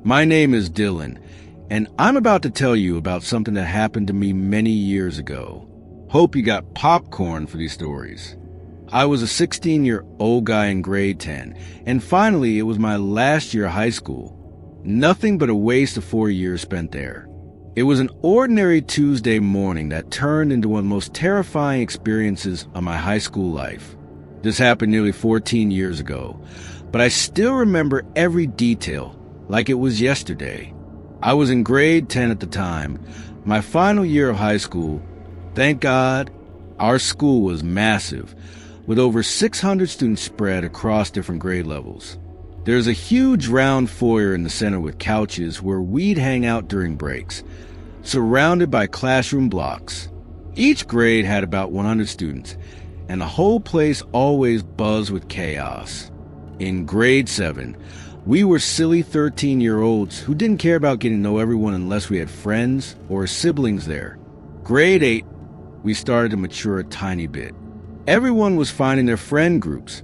My name is Dylan, and I'm about to tell you about something that happened to me many years ago. Hope you got popcorn for these stories. I was a 16-year-old guy in grade 10, and finally it was my last year of high school. Nothing but a waste of 4 years spent there. It was an ordinary Tuesday morning that turned into one of the most terrifying experiences of my high school life. This happened nearly 14 years ago, but I still remember every detail like it was yesterday. I was in grade 10 at the time, my final year of high school. Thank God, our school was massive, with over 600 students spread across different grade levels. There's a huge round foyer in the center with couches where we'd hang out during breaks, surrounded by classroom blocks. Each grade had about 100 students, and the whole place always buzzed with chaos. In grade 7, we were silly 13-year-olds who didn't care about getting to know everyone unless we had friends or siblings there. Grade 8, we started to mature a tiny bit. Everyone was finding their friend groups.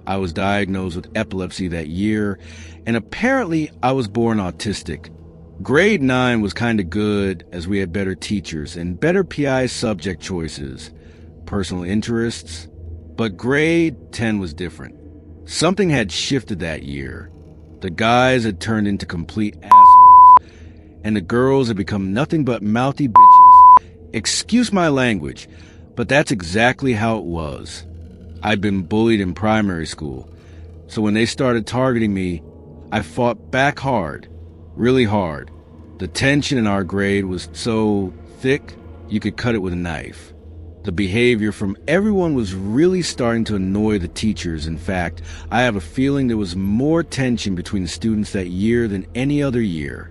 I was diagnosed with epilepsy that year, and apparently I was born autistic. Grade 9 was kind of good as we had better teachers and better PI subject choices, personal interests. But grade 10 was different. Something had shifted that year. The guys had turned into complete assholes, and the girls had become nothing but mouthy bitches. Excuse my language, but that's exactly how it was. I'd been bullied in primary school, so when they started targeting me, I fought back hard, really hard. The tension in our grade was so thick, you could cut it with a knife. The behavior from everyone was really starting to annoy the teachers. In fact, I have a feeling there was more tension between the students that year than any other year.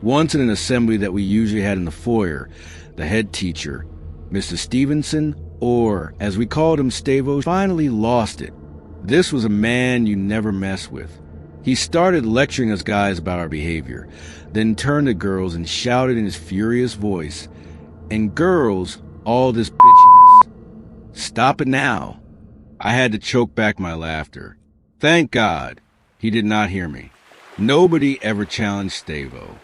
Once in an assembly that we usually had in the foyer, the head teacher, Mr. Stevenson, or as we called him, Stavo, finally lost it. This was a man you never mess with. He started lecturing us guys about our behavior, then turned to girls and shouted in his furious voice, "And girls, all this bitchiness. Stop it now." I had to choke back my laughter. Thank God he did not hear me. Nobody ever challenged Stavo.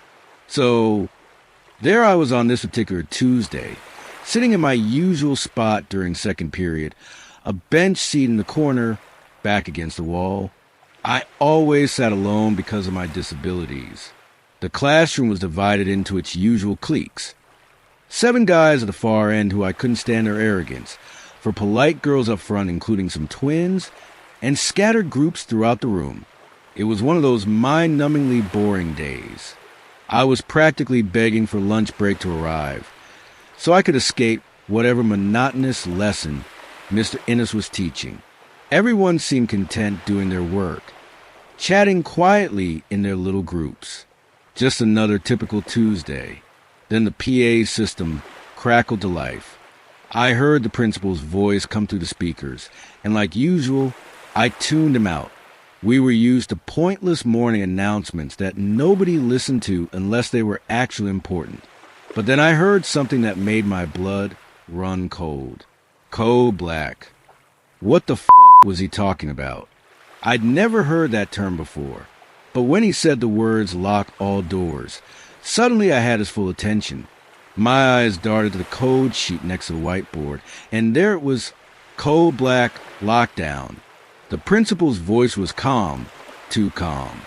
So there I was on this particular Tuesday, sitting in my usual spot during second period, a bench seat in the corner, back against the wall. I always sat alone because of my disabilities. The classroom was divided into its usual cliques. 7 guys at the far end who I couldn't stand their arrogance, for polite girls up front, including some twins, and scattered groups throughout the room. It was one of those mind-numbingly boring days. I was practically begging for lunch break to arrive, so I could escape whatever monotonous lesson Mr. Innes was teaching. Everyone seemed content doing their work, chatting quietly in their little groups. Just another typical Tuesday. Then the PA system crackled to life. I heard the principal's voice come through the speakers, and like usual, I tuned him out. We were used to pointless morning announcements that nobody listened to unless they were actually important. But then I heard something that made my blood run cold. Cold black. What the f*** was he talking about? I'd never heard that term before. But when he said the words "lock all doors," suddenly I had his full attention. My eyes darted to the code sheet next to the whiteboard, and there it was, Code Black Lockdown. The principal's voice was calm, too calm.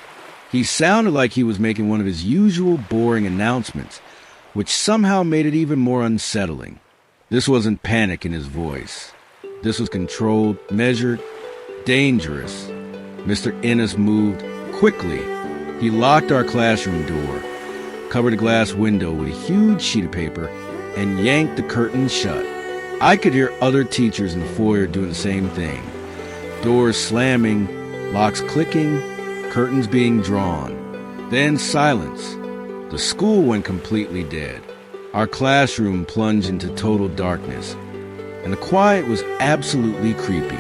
He sounded like he was making one of his usual boring announcements, which somehow made it even more unsettling. This wasn't panic in his voice. This was controlled, measured, dangerous. Mr. Innes moved quickly. He locked our classroom door, covered a glass window with a huge sheet of paper, and yanked the curtains shut. I could hear other teachers in the foyer doing the same thing. Doors slamming, locks clicking, curtains being drawn. Then silence. The school went completely dead. Our classroom plunged into total darkness, and the quiet was absolutely creepy.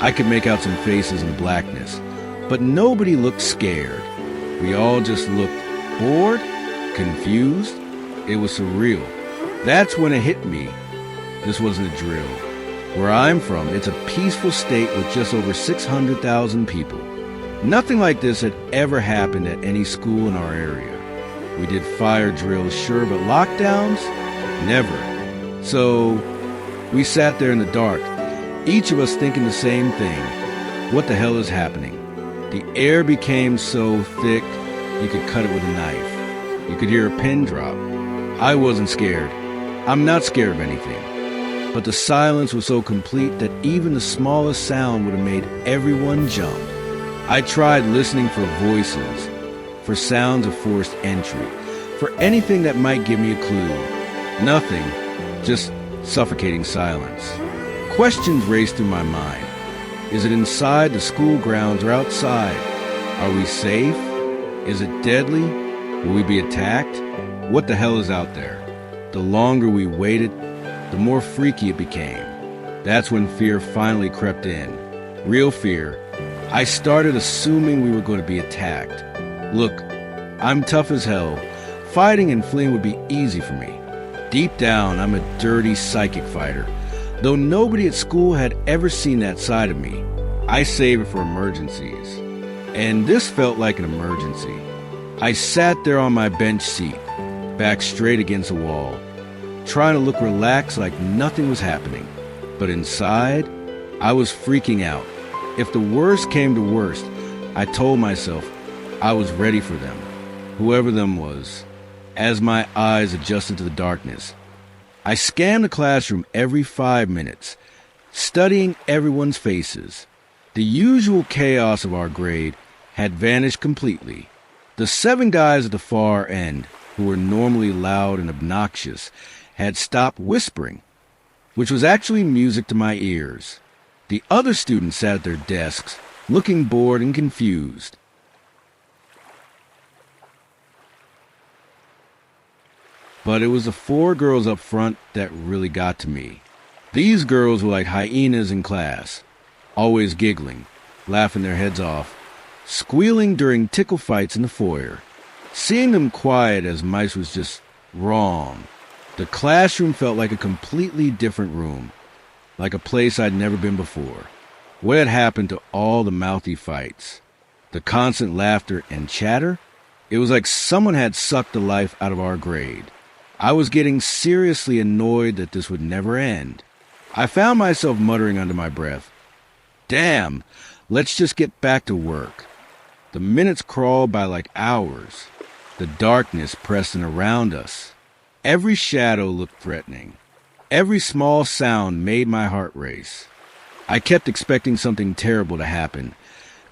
I could make out some faces in the blackness, but nobody looked scared. We all just looked bored, confused. It was surreal. That's when it hit me. This wasn't a drill. Where I'm from, it's a peaceful state with just over 600,000 people. Nothing like this had ever happened at any school in our area. We did fire drills, sure, but lockdowns? Never. So we sat there in the dark, each of us thinking the same thing. What the hell is happening? The air became so thick you could cut it with a knife. You could hear a pin drop. I wasn't scared. I'm not scared of anything. But the silence was so complete that even the smallest sound would have made everyone jump. I tried listening for voices, for sounds of forced entry, for anything that might give me a clue. Nothing, just suffocating silence. Questions raced through my mind. Is it inside the school grounds or outside? Are we safe? Is it deadly? Will we be attacked? What the hell is out there? The longer we waited, the more freaky it became. That's when fear finally crept in. Real fear. I started assuming we were going to be attacked. Look, I'm tough as hell. Fighting and fleeing would be easy for me. Deep down, I'm a dirty psychic fighter. Though nobody at school had ever seen that side of me, I save it for emergencies. And this felt like an emergency. I sat there on my bench seat, back straight against the wall, trying to look relaxed like nothing was happening. But inside, I was freaking out. If the worst came to worst, I told myself I was ready for them, whoever them was. As my eyes adjusted to the darkness, I scanned the classroom every 5 minutes, studying everyone's faces. The usual chaos of our grade had vanished completely. The 7 guys at the far end, who were normally loud and obnoxious, had stopped whispering, which was actually music to my ears. The other students sat at their desks, looking bored and confused. But it was the 4 girls up front that really got to me. These girls were like hyenas in class, always giggling, laughing their heads off, squealing during tickle fights in the foyer. Seeing them quiet as mice was just wrong. The classroom felt like a completely different room, like a place I'd never been before. What had happened to all the mouthy fights, the constant laughter and chatter? It was like someone had sucked the life out of our grade. I was getting seriously annoyed that this would never end. I found myself muttering under my breath, "Damn, let's just get back to work." The minutes crawled by like hours. The darkness pressed in around us. Every shadow looked threatening. Every small sound made my heart race. I kept expecting something terrible to happen.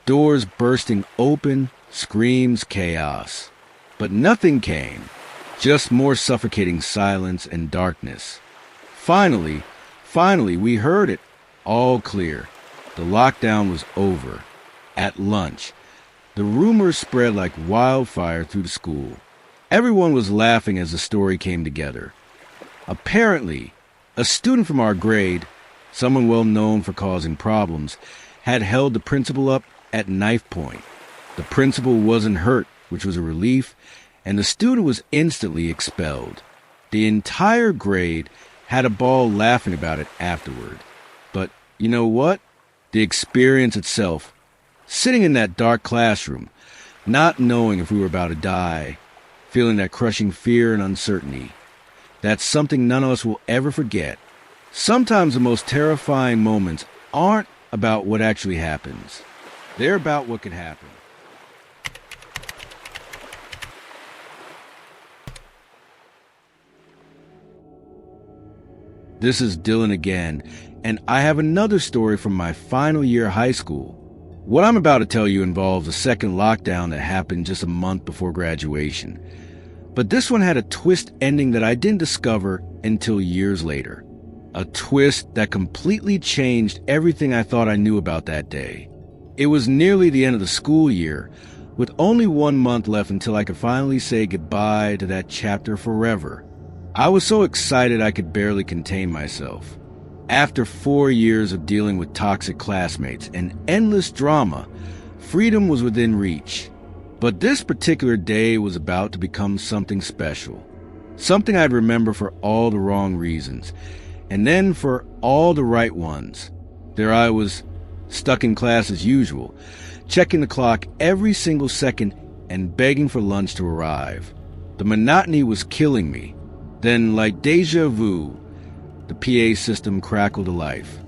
Doors bursting open, screams, chaos. But nothing came. Just more suffocating silence and darkness. Finally, we heard it. All clear. The lockdown was over. At lunch, the rumors spread like wildfire through the school. Everyone was laughing as the story came together. Apparently, a student from our grade, someone well known for causing problems, had held the principal up at knife point. The principal wasn't hurt, which was a relief, and the student was instantly expelled. The entire grade had a ball laughing about it afterward. But you know what? The experience itself, sitting in that dark classroom, not knowing if we were about to die, feeling that crushing fear and uncertainty, that's something none of us will ever forget. Sometimes the most terrifying moments aren't about what actually happens. They're about what could happen. This is Dylan again, and I have another story from my final year of high school. What I'm about to tell you involves a second lockdown that happened just a month before graduation. But this one had a twist ending that I didn't discover until years later. A twist that completely changed everything I thought I knew about that day. It was nearly the end of the school year, with only 1 month left until I could finally say goodbye to that chapter forever. I was so excited I could barely contain myself. After 4 years of dealing with toxic classmates and endless drama, freedom was within reach. But this particular day was about to become something special. Something I'd remember for all the wrong reasons, and then for all the right ones. There I was, stuck in class as usual, checking the clock every single second and begging for lunch to arrive. The monotony was killing me. Then, like deja vu, the PA system crackled to life.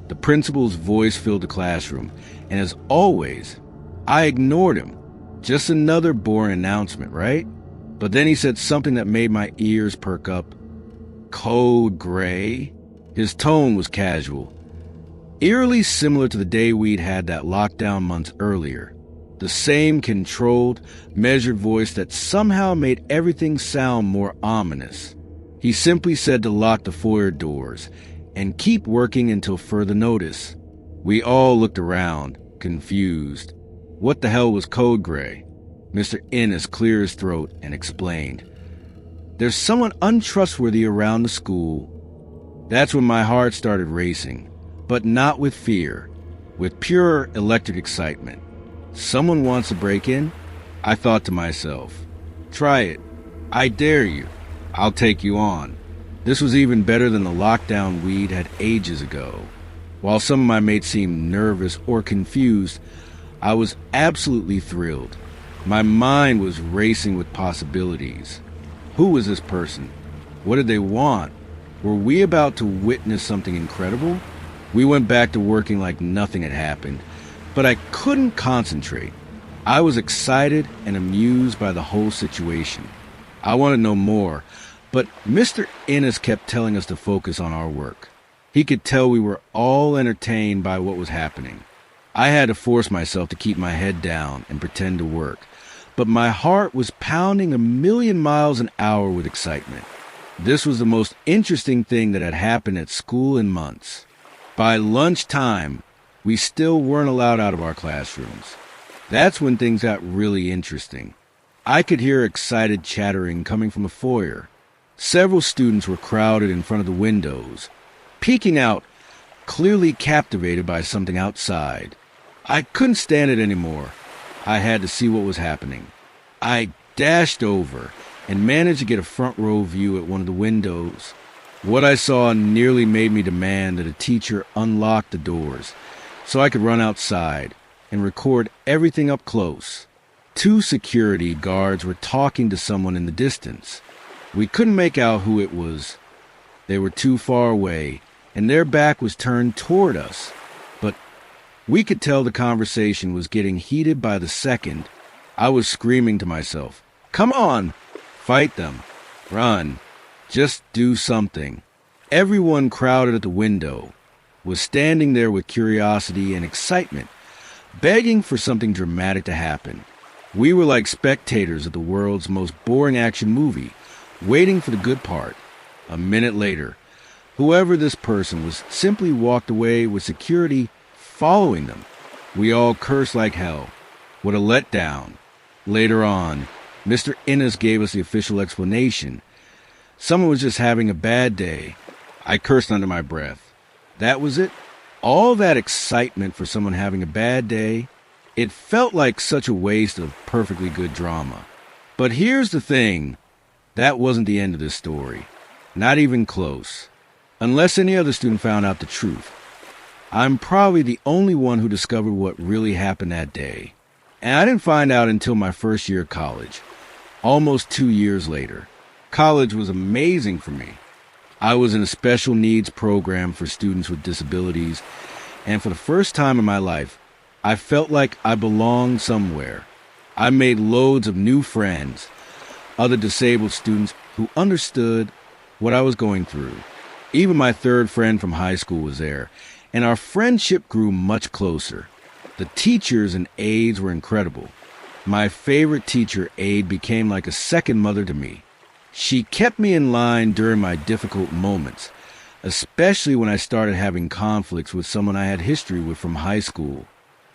The principal's voice filled the classroom, and as always, I ignored him. Just another boring announcement, right? But then he said something that made my ears perk up. Code Gray? His tone was casual, eerily similar to the day we'd had that lockdown months earlier. The same controlled, measured voice that somehow made everything sound more ominous. He simply said to lock the foyer doors and keep working until further notice. We all looked around, confused. What the hell was Code Gray? Mr. Innes cleared his throat and explained. There's someone untrustworthy around the school. That's when my heart started racing, but not with fear, with pure electric excitement. Someone wants to break in? I thought to myself, try it. I dare you. I'll take you on. This was even better than the lockdown we'd had ages ago. While some of my mates seemed nervous or confused, I was absolutely thrilled. My mind was racing with possibilities. Who was this person? What did they want? Were we about to witness something incredible? We went back to working like nothing had happened, but I couldn't concentrate. I was excited and amused by the whole situation. I wanted to know more, but Mr. Innes kept telling us to focus on our work. He could tell we were all entertained by what was happening. I had to force myself to keep my head down and pretend to work, but my heart was pounding a million miles an hour with excitement. This was the most interesting thing that had happened at school in months. By lunchtime, we still weren't allowed out of our classrooms. That's when things got really interesting. I could hear excited chattering coming from the foyer. Several students were crowded in front of the windows, peeking out, clearly captivated by something outside. I couldn't stand it anymore. I had to see what was happening. I dashed over and managed to get a front row view at one of the windows. What I saw nearly made me demand that a teacher unlock the doors so I could run outside and record everything up close. 2 security guards were talking to someone in the distance. We couldn't make out who it was. They were too far away, and their back was turned toward us. But we could tell the conversation was getting heated by the second. I was screaming to myself, "Come on! Fight them! Run! Just do something!" Everyone crowded at the window was standing there with curiosity and excitement, begging for something dramatic to happen. We were like spectators of the world's most boring action movie, waiting for the good part. A minute later, whoever this person was simply walked away with security following them. We all cursed like hell. What a letdown. Later on, Mr. Innes gave us the official explanation. Someone was just having a bad day. I cursed under my breath. That was it? All that excitement for someone having a bad day? It felt like such a waste of perfectly good drama. But here's the thing. That wasn't the end of this story. Not even close. Unless any other student found out the truth. I'm probably the only one who discovered what really happened that day. And I didn't find out until my first year of college, almost 2 years later. College was amazing for me. I was in a special needs program for students with disabilities, and for the first time in my life, I felt like I belonged somewhere. I made loads of new friends, other disabled students who understood what I was going through. Even my third friend from high school was there, and our friendship grew much closer. The teachers and aides were incredible. My favorite teacher, Aide, became like a second mother to me. She kept me in line during my difficult moments, especially when I started having conflicts with someone I had history with from high school.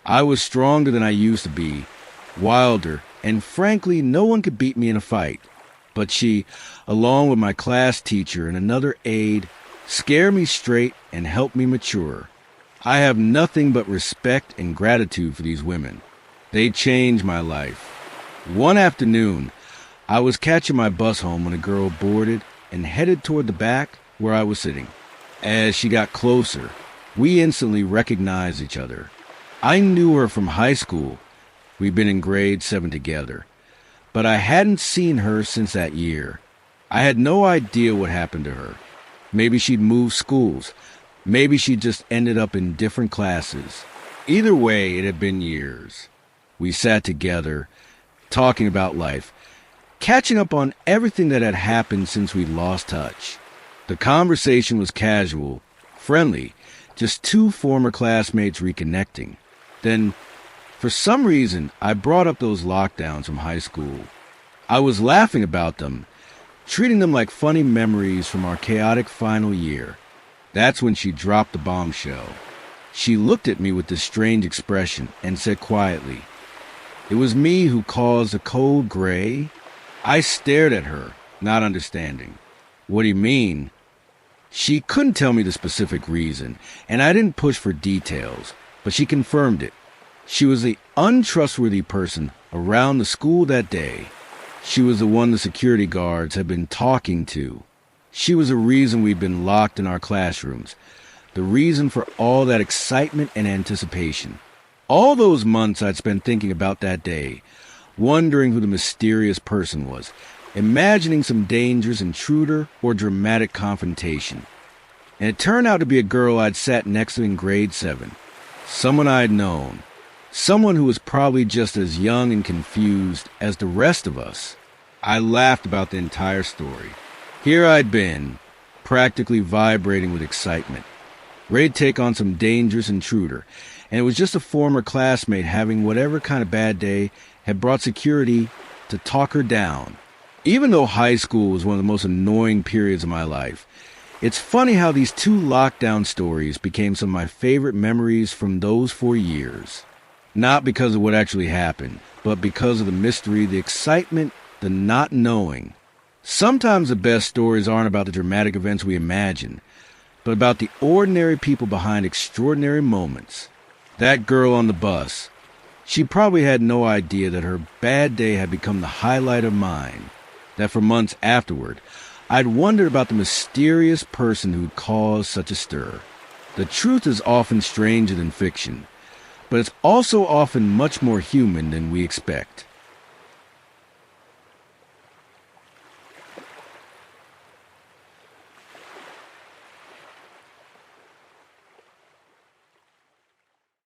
I was stronger than I used to be, wilder, and frankly, no one could beat me in a fight. But she, along with my class teacher and another aide, scared me straight and helped me mature. I have nothing but respect and gratitude for these women. They changed my life. One afternoon, I was catching my bus home when a girl boarded and headed toward the back where I was sitting. As she got closer, we instantly recognized each other. I knew her from high school. We'd been in grade 7 together. But I hadn't seen her since that year. I had no idea what happened to her. Maybe she'd moved schools. Maybe she just ended up in different classes. Either way, it had been years. We sat together, talking about life, catching up on everything that had happened since we lost touch. The conversation was casual, friendly, just two former classmates reconnecting. Then, for some reason, I brought up those lockdowns from high school. I was laughing about them, treating them like funny memories from our chaotic final year. That's when she dropped the bombshell. She looked at me with this strange expression and said quietly, "It was me who caused the cold gray?" I stared at her, not understanding. "What do you mean?" She couldn't tell me the specific reason, and I didn't push for details, but she confirmed it. She was the untrustworthy person around the school that day. She was the one the security guards had been talking to. She was the reason we'd been locked in our classrooms, the reason for all that excitement and anticipation. All those months I'd spent thinking about that day, wondering who the mysterious person was, imagining some dangerous intruder or dramatic confrontation. And it turned out to be a girl I'd sat next to in grade 7, someone I'd known, someone who was probably just as young and confused as the rest of us. I laughed about the entire story. Here I'd been, practically vibrating with excitement, ready to take on some dangerous intruder, and it was just a former classmate having whatever kind of bad day had brought security to talk her down. Even though high school was one of the most annoying periods of my life, it's funny how these two lockdown stories became some of my favorite memories from those 4 years. Not because of what actually happened, but because of the mystery, the excitement, the not knowing. Sometimes the best stories aren't about the dramatic events we imagine, but about the ordinary people behind extraordinary moments. That girl on the bus, she probably had no idea that her bad day had become the highlight of mine, that for months afterward, I'd wondered about the mysterious person who'd caused such a stir. The truth is often stranger than fiction, but it's also often much more human than we expect.